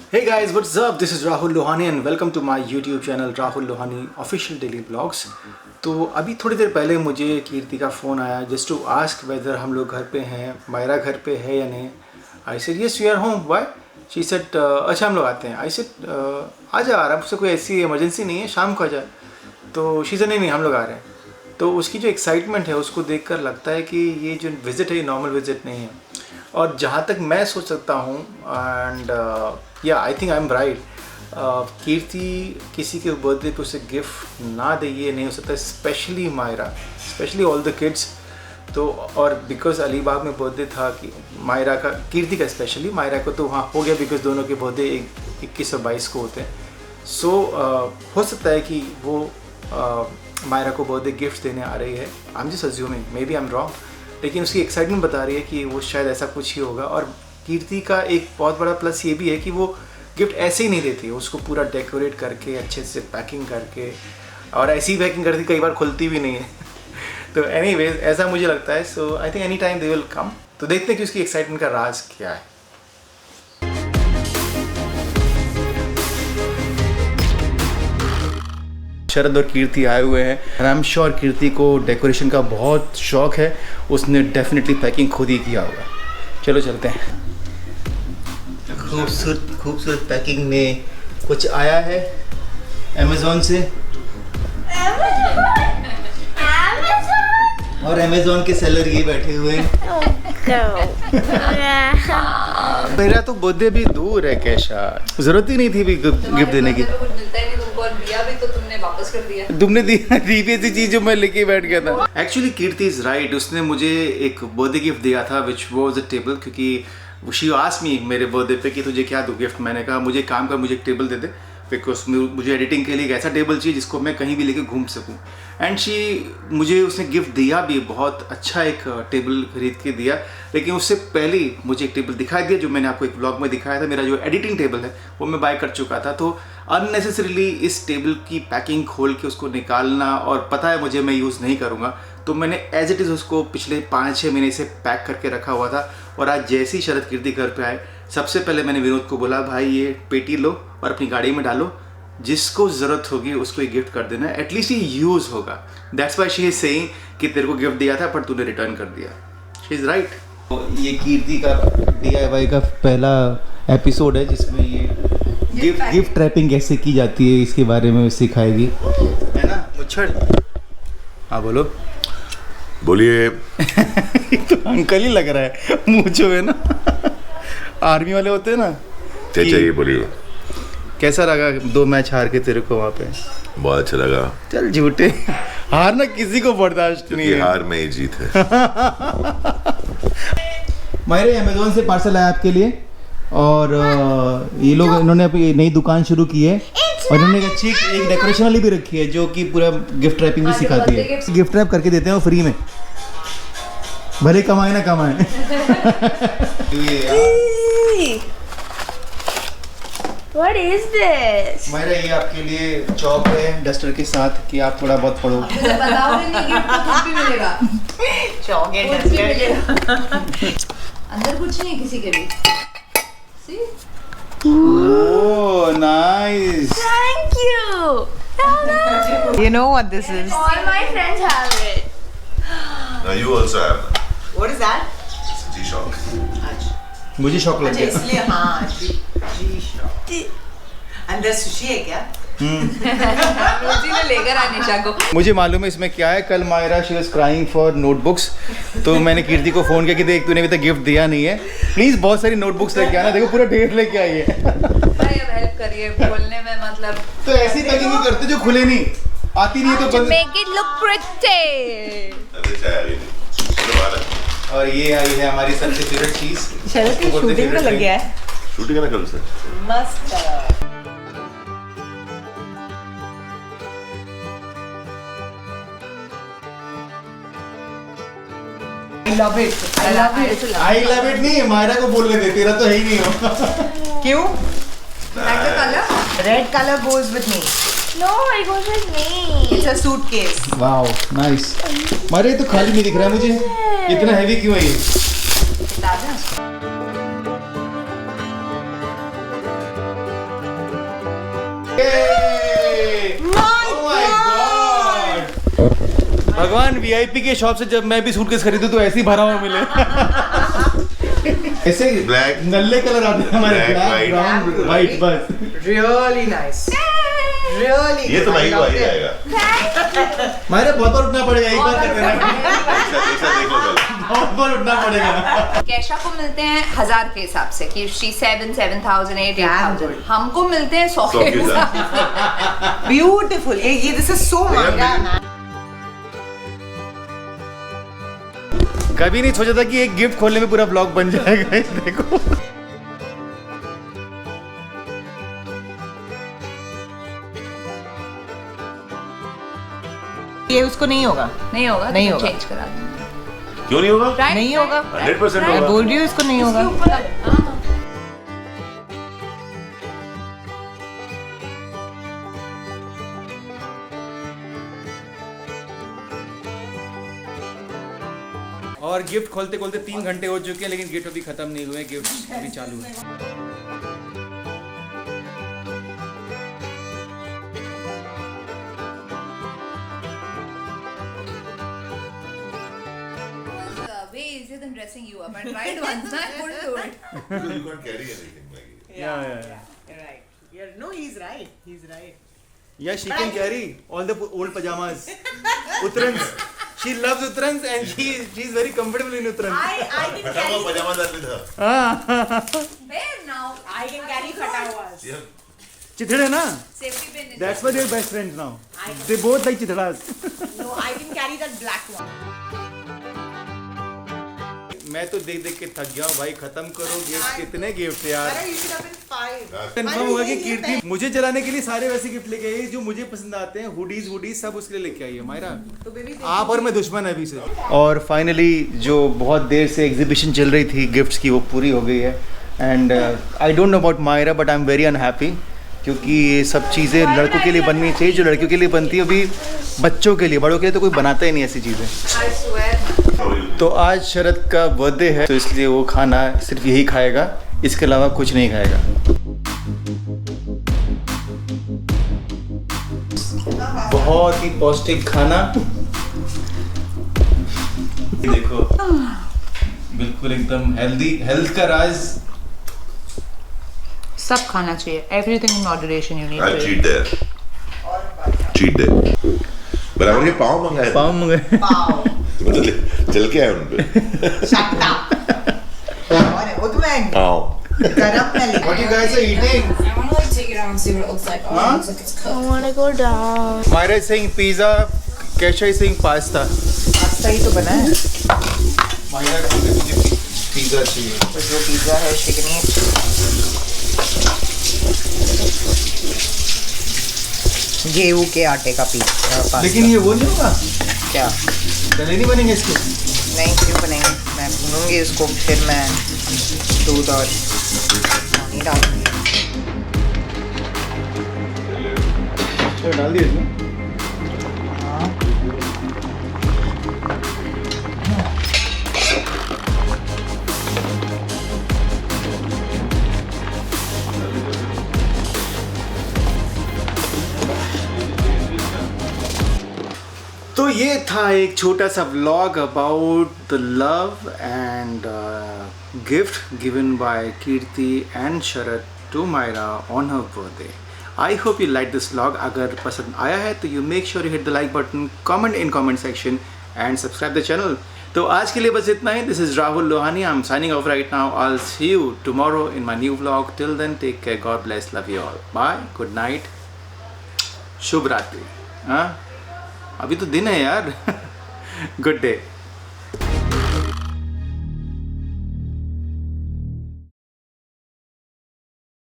Hey guys, what's up? This is Rahul Lohani and welcome to my YouTube channel Rahul Lohani Official Daily Vlogs. तो अभी थोड़ी देर पहले मुझे कीर्ति का phone आया जस्ट टू आस्क वेदर हम लोग घर पे हैं, मायरा घर पे है या नहीं. I said yes we are home. Why? She said अच्छा हम लोग आते हैं. आई सेड आ जा, आराम से, कोई ऐसी इमरजेंसी नहीं है, शाम को आ जा. तो शी सेड नहीं हम लोग आ रहे हैं. तो उसकी जो एक्साइटमेंट है उसको देखकर लगता है कि ये जो विज़िट है ये नॉर्मल विज़िट नहीं है. और जहाँ तक मैं सोच सकता हूँ and yeah I think I am right, Kirti किसी के बर्थडे पे उसे गिफ्ट ना दे ये नहीं हो सकता, specially Myra, specially all the kids. तो और बिकॉज अलीबाग में बर्थडे था कि मायरा का, कीर्ति का स्पेशली, मायरा को तो वहाँ हो गया बिकॉज दोनों के बर्थडे 21 और 22 को होते हैं. सो हो सकता है कि वो मायरा को बर्थडे गिफ्ट देने आ रही है. I am just assuming, maybe I am wrong, लेकिन उसकी एक्साइटमेंट बता रही है कि वो शायद ऐसा कुछ ही होगा. और कीर्ति का एक बहुत बड़ा प्लस ये भी है कि वो गिफ्ट ऐसे ही नहीं देती, उसको पूरा डेकोरेट करके अच्छे से पैकिंग करके, और ऐसी ही पैकिंग करती, कई बार खुलती भी नहीं है. तो एनीवेज ऐसा मुझे लगता है. So I think any time they will come. तो देखते हैं कि उसकी एक्साइटमेंट का राज क्या है. शरद और कीर्ति आए हुए हैं. आई एम श्योर कीर्ति को डेकोरेशन का बहुत शौक है, उसने डेफिनेटली पैकिंग खुद ही किया होगा. चलो चलते हैं. खूबसूरत खूबसूरत पैकिंग में कुछ आया है अमेज़ॉन से, और अमेज़ॉन के सेलर ये बैठे हुए हैं. मेरा तो बर्थडे भी दूर है कैशा, जरूरत ही नहीं थी भी गिफ्ट देने की. दिया भी तो तुमने वापस कर दिया. तुमने दी ऐसी चीज जो मैं लेके बैठ गया था. एक्चुअली कीर्ति इज राइट, उसने मुझे एक बर्थडे गिफ्ट दिया था विच वाज अ टेबल, क्योंकि शी आस्क्ड मी मेरे बर्थडे पे कि तुझे क्या दूं गिफ्ट. मैंने कहा मुझे काम कर, मुझे एक टेबल दे दे, बिकॉज मुझे एडिटिंग के लिए एक ऐसा टेबल चाहिए जिसको मैं कहीं भी लेके घूम सकूं. एंड मुझे उसने गिफ्ट दिया भी, बहुत अच्छा एक टेबल खरीद के दिया. लेकिन उससे पहले ही मुझे एक टेबल दिखाई दिया जो मैंने आपको एक व्लॉग में दिखाया था. मेरा जो एडिटिंग टेबल है वो मैं बाय कर चुका था. तो अननेसेसरीली इस टेबल की पैकिंग खोल के उसको निकालना, और पता है मुझे मैं यूज़ नहीं करूँगा, तो मैंने एज इट इज़ उसको पिछले 5-6 महीने से पैक करके रखा हुआ था. और आज जैसे ही शरद कीर्ति घर पे आए, सबसे पहले मैंने विनोद को बोला भाई ये पेटी लो और अपनी गाड़ी में डालो, जिसको ज़रूरत होगी उसको ये गिफ्ट कर देना, एटलीस्ट ये यूज़ होगा. That's why she is saying कि तेरे को गिफ्ट दिया था पर तूने रिटर्न कर दिया. She is right. ये कीर्ति का DIY का पहला एपिसोड है जिसमें ये गिफ्ट रैपिंग कैसे की जाती है इसके बारे में सिखाएगी, है ना मुच्छड़? हाँ बोलो. बोलिए. तो अंकल ही लग रहा है, मुँह जो है ना आर्मी वाले होते हैं ना. चाहिए बोलिए. कैसा लगा 2 मैच हार के तेरे को वहाँ पे? बहुत अच्छा लगा. चल झूठे, हारना किसी को बर्दाश्त नहीं है. हार में ही जीत है. मेरे अमेज़ॉन से पार्सल आया आपके लिए, और ये लोग, इन्होंने अपनी नई दुकान शुरू की है, और इन्होंने एक अच्छी एक डेकोरेशन वाली भी रखी है जो कि पूरा गिफ्ट रैपिंग भी सिखाती है. गिफ्ट रैप करके देते हैं वो फ्री में, भले कमाए ना कमाए. What is this? मेरा ये आपके लिए चौक है डस्टर के साथ कि आप थोड़ा बहुत पढ़ो. बताओ नहीं, गिफ्ट तो कुछ भी मिलेगा. चौक है डस्टर. अंदर कुछ नहीं किसी के भी. See? Oh, nice. Thank you. You know what this is? All my friends have it. Now you also have. What is that? G-Shock. मुझे शौक लग अच्छा गया. इसलिए हाँ G-Shock. अंदर सुशी है क्या? रोजी ने लेकर आनिशा को. मुझे मालूम है इसमें क्या है. कल Myra she was crying for notebooks, तो मैंने कीर्ति को फ़ोन किया कि देख तूने अभी तक गिफ्ट दिया नहीं है, प्लीज़ बहुत सारी नोटबुक्स लेके आना. देखो पूरा ढेर लेके आई है. भाई अब हेल्प करिए बोलने में, मतलब तो ऐसी पैकिंग ही करते जो खुले नहीं, आती नहीं है तो बंद. make it look pretty. और ये आई है हमारी सबसे फेवरेट चीज़. शरद की शूटिंग में लग गया है. शूटिंग है ना कल से. मस्त. I love it. I love it. I love it नहीं, मायरा को बोलने दे, तेरा तो है ही नहीं हो. क्यों? Like the color? Red color goes with me. No, it goes with me. It's a suitcase. Wow nice. Myra ये तो खाली नहीं दिख रहा है मुझे, इतना हैवी क्यों है ये? दादा भगवान वीआईपी के शॉप से जब मैं भी सूटकेस खरीदूं तो ऐसे ही भरा हुआ मिले। ऐसे Black, नल्ले कलर आते हैं हमारे, black, ब्लैक, ब्राउन, व्हाइट बस। Really nice. Really. ये तो भाई को आ ही जाएगा। मायरा बहुत बार उठना पड़ेगा, एक बार तक करना ऐसा देख लो कल। बहुत बार उठना पड़ेगा। कैशा को मिलते हैं 1000 के हिसाब से कि शी 7,000, 8,000। हमको मिलते हैं 100 के हिसाब से। Beautiful. ये this is so Mayra. कभी नहीं सोचा था कि एक गिफ्ट खोलने में पूरा ब्लॉग बन जाएगा। ये देखो ये उसको नहीं होगा। नहीं होगा, नहीं तो होगा। चेंज करा दूंगी। क्यों नहीं होगा? Right, नहीं right, होगा। right, 100% right. होगा। बोल रही हूँ इसको नहीं इसके होगा। ऊपर हाँ। और गिफ्ट खोलते खोलते 3 घंटे हो चुके हैं, लेकिन गिफ्ट अभी खत्म नहीं हुए, गिफ्ट अभी चालू है। Way easier than dressing you up. I tried once, I couldn't do it. Because you can't carry anything, Maggie. Yeah. You're right. No, he's right. He's right. Yeah, she can carry all the old pajamas. Uttarans. She loves Uttarans and she's very comfortable in Uttarans. I can फटा हुआ carry. पजामा डाल भी था। Where now? I can carry fata huas. ये चिथड़े ना? Safety pin is That's why they're best friends now. They both like चिथड़ास. No, I can carry that black one. मैं तो देख देख के थक गया हूँ भाई, खत्म करो गिफ्ट। कितने गिफ्ट यार। Mayra, you should have been 5. Confirm होगा कि कीर्ति मुझे जलाने के लिए सारे वैसे गिफ्ट लेके आई जो मुझे पसंद आते हैं, हुडीज सब उसके लिए लेके आई है मायरा। तो बेबी आप और मैं दुश्मन है अभी से। और फाइनली जो बहुत देर से एग्जीबिशन चल रही थी गिफ्ट्स की वो पूरी हो गई है। And I don't know about Myra but I am very unhappy, क्योंकि ये सब चीज़ें लड़कों के लिए बननी चाहिए। जो लड़कियों के लिए बनती है अभी बच्चों के लिए, बड़ों के लिए तो कोई बनाता ही नहीं ऐसी चीज़ें। I swear. तो आज शरद का बर्थडे है तो इसलिए वो खाना सिर्फ यही खाएगा, इसके अलावा कुछ नहीं खाएगा। बहुत ही पौष्टिक खाना। देखो बिल्कुल एकदम हेल्दी, हेल्थ का राज। सब खाना चाहिए। Everything in moderation you need. I'll cheat day. Cheat day. बराबर के पाव मंगाए। पाव मंगाए। Wow. मतलब चल के आए उन पे। Shut up. और वो तो मैं पाव। गरम में ले। What you guys are eating? I want to like take it out and see what it looks like. Oh, Huh? it looks like it's I cooked. want to go down. Myra is saying pizza, Kesha is saying pasta. Pasta ही तो बना है। Myra को मुझे pizza चाहिए। तो जो pizza है शिकनी गेहूं के आटे का पास्ता। लेकिन ये वो नहीं होगा, क्या गले नहीं बनेंगे इसके। नहीं क्यों बनेंगे? मैं भूनूंगी इसको, फिर मैं दूध और पानी डालूंगी। तो डाल दिए इसमें। तो ये था एक छोटा सा vlog about the love and gift given by Kirti and Sharad to Myra on her birthday. I hope you like this vlog. अगर पसंद आया है तो you make sure you hit the like button, comment in comment section and subscribe the channel. तो आज के लिए बस इतना ही। This is Rahul Lohani, I am signing off right now. I will see you tomorrow in my new vlog. Till then take care, God bless, love you all, bye, good night, शुभ रात्रि। हाँ अभी तो दिन है यार। Good day.